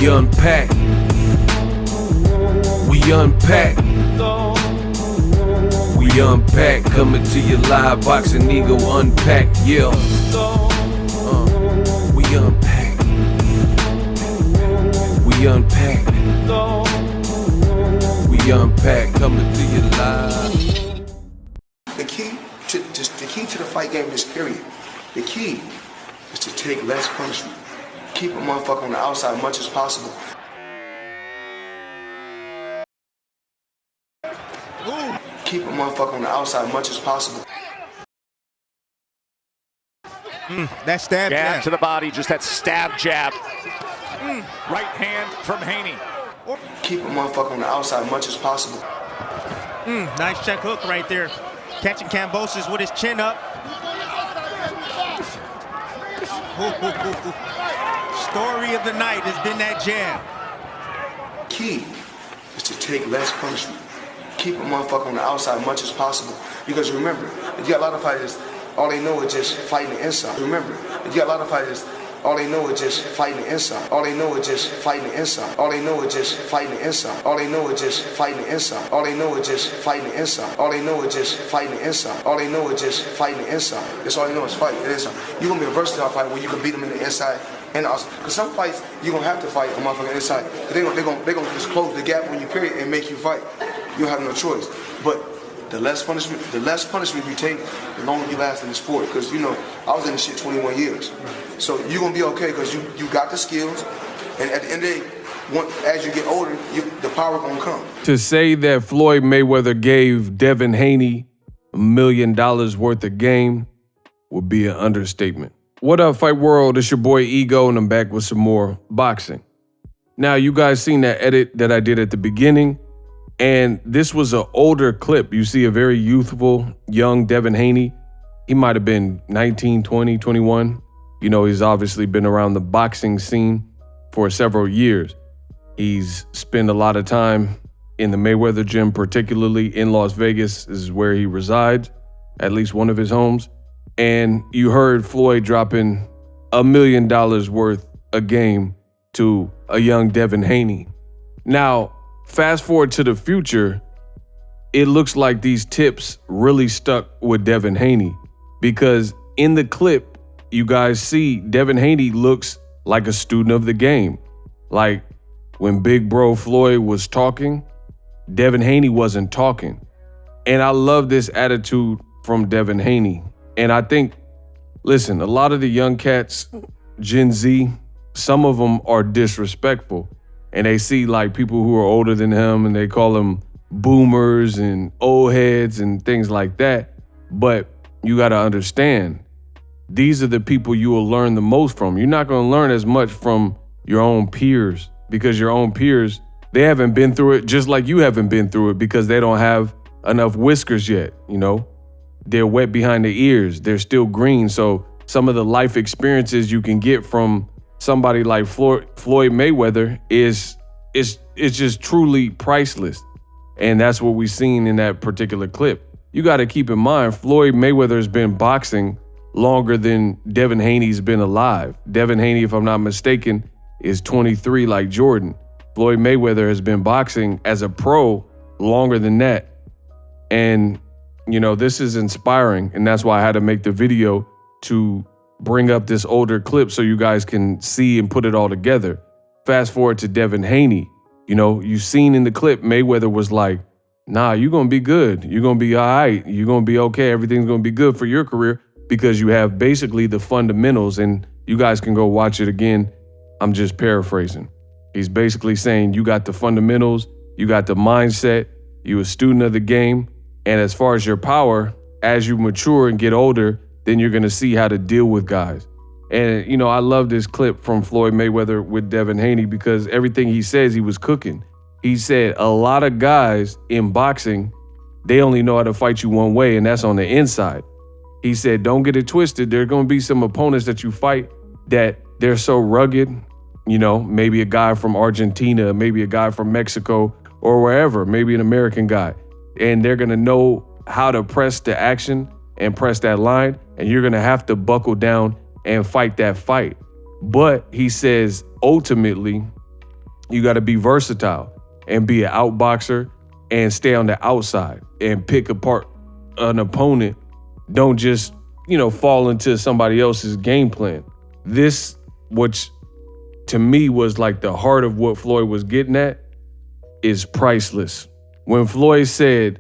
We unpack. We unpack. We unpack. Coming to you live, Boxing Ego unpack. Yeah. We unpack. We unpack. We unpack. Coming to you live. The key to the fight game is period. The key is to take less punishment. Keep a motherfucker on the outside as much as possible. Keep a motherfucker on the outside as much as possible. That stab jab to the body, just that stab jab. Right hand from Haney. Keep a motherfucker on the outside as much as possible. Nice check hook right there. Catching Kambosos with his chin up. Story of the night has been that jab. Key is to take less punishment. Keep a motherfucker on the outside as much as possible. Because remember, you got a lot of fighters, all they know is just fighting the inside. Remember, you got a lot of fighters, all they know is just fighting the inside. All they know is just fighting the inside. All they know is just fighting the inside. All they know is just fighting the inside. All they know is just fighting the inside. All they know is just fighting the inside. All they know is just fighting the inside. That's all they know is fighting the inside. You're gonna be a versatile fighter where you can beat them in the inside and also, because some fights you're gonna have to fight on motherfucking inside. They're gonna just close the gap when you period and make you fight. You have no choice. But the less punishment you take, the longer you last in the sport. Because, you know, I was in this shit 21 years. So you're going to be okay because you got the skills. And at the end of the day, as you get older, the power going to come. To say that Floyd Mayweather gave Devin Haney $1 million worth of game would be an understatement. What up, Fight World? It's your boy Ego, and I'm back with some more boxing. Now, you guys seen that edit that I did at the beginning. And this was an older clip. You see a very youthful, young Devin Haney. He might have been 19, 20, 21. You know, he's obviously been around the boxing scene for several years. He's spent a lot of time in the Mayweather gym, particularly in Las Vegas is where he resides, at least one of his homes. And you heard Floyd dropping $1 million worth a game to a young Devin Haney. Now, fast forward to the future, it looks like these tips really stuck with Devin Haney because in the clip, you guys see Devin Haney looks like a student of the game. Like when big bro Floyd was talking, Devin Haney wasn't talking. And I love this attitude from Devin Haney. And I think, listen, a lot of the young cats, Gen Z, some of them are disrespectful. And they see like people who are older than him and they call them boomers and old heads and things like that. But you got to understand, these are the people you will learn the most from. You're not going to learn as much from your own peers because your own peers, they haven't been through it just like you haven't been through it because they don't have enough whiskers yet, you know? They're wet behind the ears. They're still green. So some of the life experiences you can get from somebody like Floyd Mayweather is just truly priceless. And that's what we've seen in that particular clip. You got to keep in mind, Floyd Mayweather has been boxing longer than Devin Haney's been alive. Devin Haney, if I'm not mistaken, is 23 like Jordan. Floyd Mayweather has been boxing as a pro longer than that. And, you know, this is inspiring. And that's why I had to make the video to bring up this older clip so you guys can see and put it all together. Fast forward to Devin Haney. You know, you seen in the clip, Mayweather was like, nah, you're going to be good. You're going to be all right. You're going to be okay. Everything's going to be good for your career because you have basically the fundamentals. And you guys can go watch it again. I'm just paraphrasing. He's basically saying you got the fundamentals, you got the mindset, you're a student of the game. And as far as your power, as you mature and get older, then you're going to see how to deal with guys. And, you know, I love this clip from Floyd Mayweather with Devin Haney because everything he says, he was cooking. He said a lot of guys in boxing, they only know how to fight you one way, and that's on the inside. He said, don't get it twisted. There are going to be some opponents that you fight that they're so rugged, you know, maybe a guy from Argentina, maybe a guy from Mexico or wherever, maybe an American guy. And they're going to know how to press the action and press that line, and you're going to have to buckle down and fight that fight. But he says, ultimately, You got to be versatile and be an outboxer and stay on the outside and pick apart an opponent. Don't just, fall into somebody else's game plan. This, which to me was like the heart of what Floyd was getting at, is priceless. When Floyd said,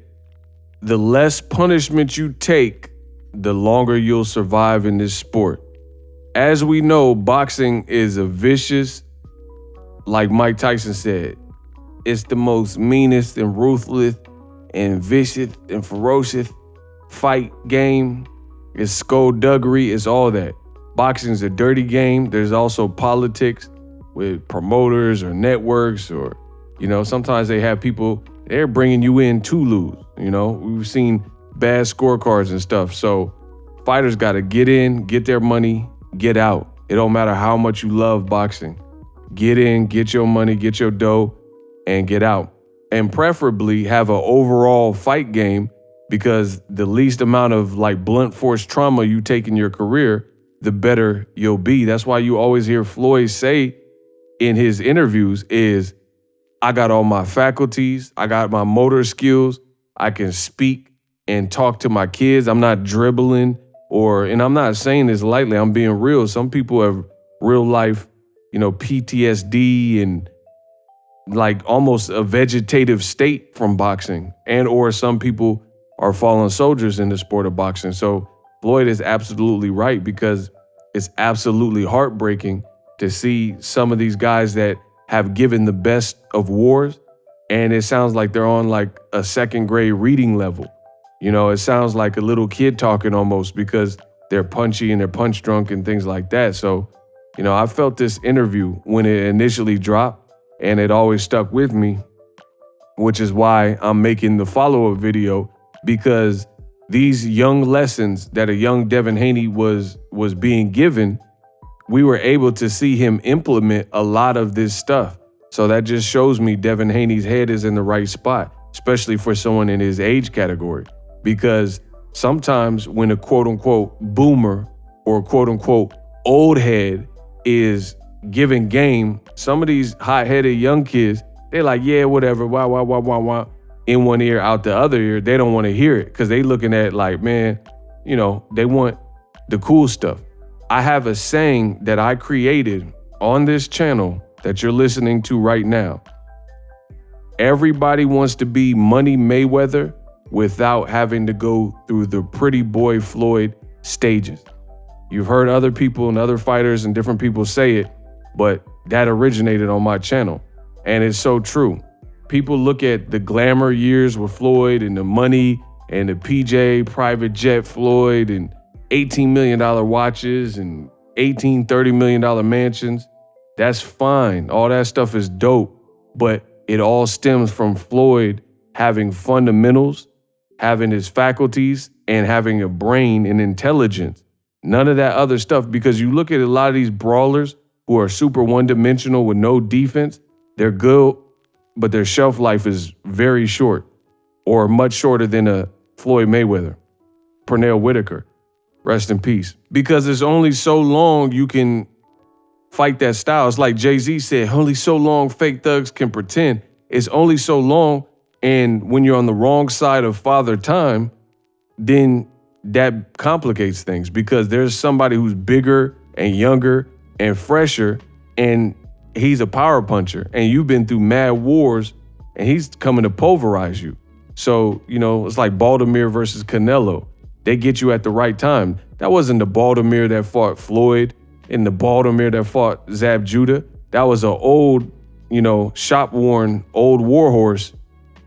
the less punishment you take, the longer you'll survive in this sport. As we know, boxing is a vicious, like Mike Tyson said, it's the most meanest and ruthless and vicious and ferocious fight game. It's skullduggery, it's all that. Boxing's a dirty game. There's also politics with promoters or networks or, sometimes they have people, they're bringing you in to lose. We've seen bad scorecards and stuff. So fighters got to get in, get their money, get out. It don't matter how much you love boxing. Get in, get your money, get your dough, and get out. And preferably have an overall fight game, because the least amount of blunt force trauma you take in your career, the better you'll be. That's why you always hear Floyd say in his interviews is, I got all my faculties, I got my motor skills, I can speak and talk to my kids. I'm not dribbling and I'm not saying this lightly, I'm being real. Some people have real life, PTSD and almost a vegetative state from boxing, and or some people are fallen soldiers in the sport of boxing. So Floyd is absolutely right, because it's absolutely heartbreaking to see some of these guys that have given the best of wars, and it sounds like they're on a second grade reading level. It sounds like a little kid talking almost, because they're punchy and they're punch drunk and things like that. So, I felt this interview when it initially dropped, and it always stuck with me, which is why I'm making the follow-up video, because these young lessons that a young Devin Haney was being given, we were able to see him implement a lot of this stuff. So that just shows me Devin Haney's head is in the right spot, especially for someone in his age category. Because sometimes when a quote unquote boomer or quote unquote old head is giving game, some of these hot-headed young kids, they're like, yeah, whatever, wah, in one ear, out the other ear. They don't want to hear it because they looking at man, they want the cool stuff. I have a saying that I created on this channel that you're listening to right now. Everybody wants to be Money Mayweather without having to go through the pretty boy Floyd stages. You've heard other people and other fighters and different people say it, but that originated on my channel. And it's so true. People look at the glamour years with Floyd and the money and the PJ private jet Floyd and $18 million watches and $30 million mansions. That's fine. All that stuff is dope. But it all stems from Floyd having fundamentals, having his faculties, and having a brain and intelligence. None of that other stuff, because you look at a lot of these brawlers who are super one-dimensional with no defense, they're good, but their shelf life is very short, or much shorter than a Floyd Mayweather, Pernell Whitaker, rest in peace. Because it's only so long you can fight that style. It's like Jay-Z said, only so long fake thugs can pretend. It's only so long, and when you're on the wrong side of Father Time, then that complicates things, because there's somebody who's bigger and younger and fresher, and he's a power puncher, and you've been through mad wars, and he's coming to pulverize you. So, it's like Baltimore versus Canelo. They get you at the right time. That wasn't the Baltimore that fought Floyd and the Baltimore that fought Zab Judah. That was an old, shop-worn, old warhorse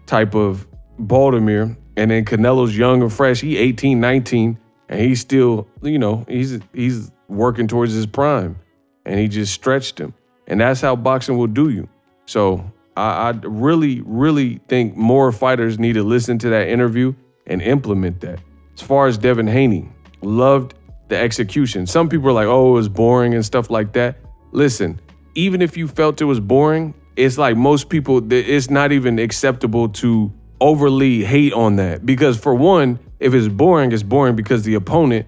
type of Baltimore. And then Canelo's young and fresh. He 18, 19, and he's still, he's working towards his prime, and he just stretched him. And that's how boxing will do you. So I really, really think more fighters need to listen to that interview and implement that. As far as Devin Haney, loved the execution. Some people are like, oh, it was boring and stuff like that. Listen, even if you felt it was boring, it's like most people, it's not even acceptable to overly hate on that. Because for one, if it's boring because the opponent,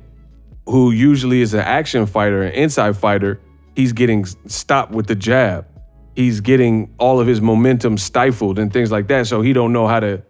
who usually is an action fighter, an inside fighter, he's getting stopped with the jab. he's getting all of his momentum stifled and things like that. So he don't know how to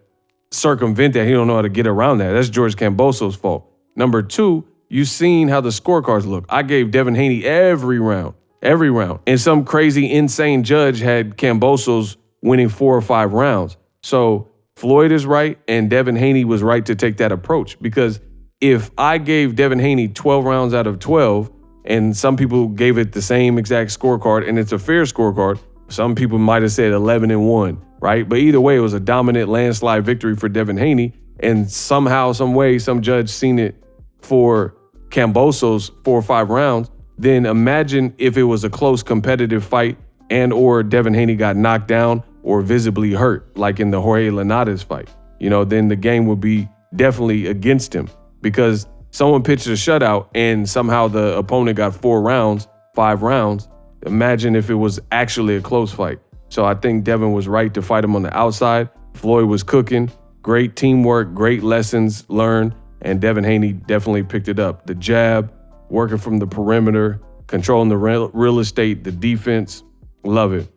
circumvent that. He don't know how to get around that. That's George Kambosos' fault. Number two, you've seen how the scorecards look. I gave Devin Haney every round. And some crazy, insane judge had Kambosos winning 4 or 5 rounds. So Floyd is right, and Devin Haney was right to take that approach, because if I gave Devin Haney 12 rounds out of 12, and some people gave it the same exact scorecard, and it's a fair scorecard, some people might have said 11-1, right? But either way, it was a dominant landslide victory for Devin Haney, and somehow, some way, some judge seen it for Kambosos 4 or 5 rounds. Then imagine if it was a close competitive fight and or Devin Haney got knocked down or visibly hurt, like in the Jorge Linares fight. You know, then the game would be definitely against him, because someone pitched a shutout and somehow the opponent got 4 rounds, 5 rounds. Imagine if it was actually a close fight. So I think Devin was right to fight him on the outside. Floyd was cooking. Great teamwork, great lessons learned, and Devin Haney definitely picked it up. The jab, working from the perimeter, controlling the real estate, the defense, love it.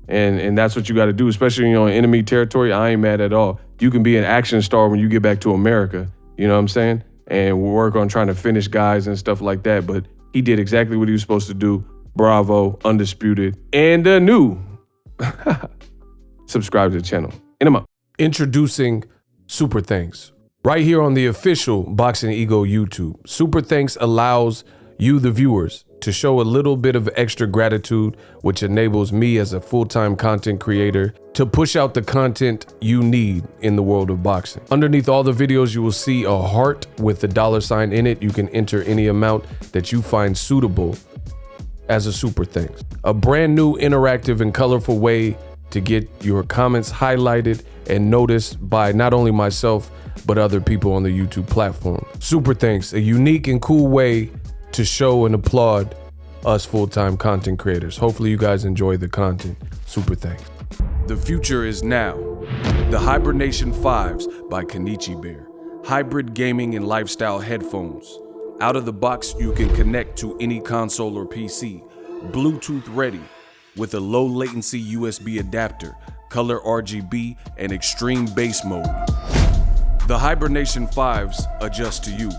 And that's what you got to do, especially when you're on enemy territory. I ain't mad at all. You can be an action star when you get back to America, you know what I'm saying? And we'll work on trying to finish guys and stuff like that. But he did exactly what he was supposed to do. Bravo, undisputed, and new. Subscribe to the channel. In a month. Introducing Super Thanks. Right here on the official Boxing Ego YouTube. Super Thanks allows you, the viewers, to show a little bit of extra gratitude, which enables me as a full-time content creator to push out the content you need in the world of boxing. Underneath all the videos, you will see a heart with the $sign in it. You can enter any amount that you find suitable as a super thanks. A brand new, interactive, and colorful way to get your comments highlighted and noticed by not only myself, but other people on the YouTube platform. Super thanks, a unique and cool way to show and applaud us full-time content creators. Hopefully you guys enjoy the content. Super thanks. The future is now. The Hibernation 5s by Kenichi Bear. Hybrid gaming and lifestyle headphones. Out of the box, you can connect to any console or PC. Bluetooth ready with a low latency USB adapter, color RGB, and extreme bass mode. The Hibernation 5s adjust to you.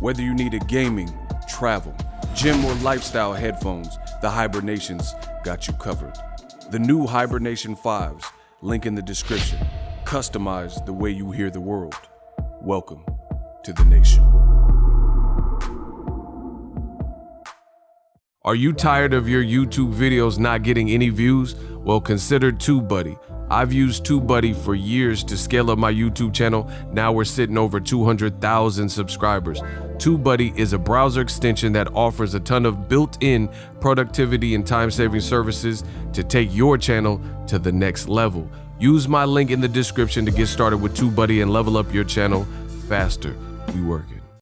Whether you need a gaming, travel, gym, or lifestyle headphones, the Hibernations got you covered. The new Hibernation 5s, link in the description. Customize the way you hear the world. Welcome to the nation. Are you tired of your YouTube videos not getting any views? Well, consider TubeBuddy. I've used TubeBuddy for years to scale up my YouTube channel. Now we're sitting over 200,000 subscribers. TubeBuddy is a browser extension that offers a ton of built-in productivity and time-saving services to take your channel to the next level. Use my link in the description to get started with TubeBuddy and level up your channel faster. We work it.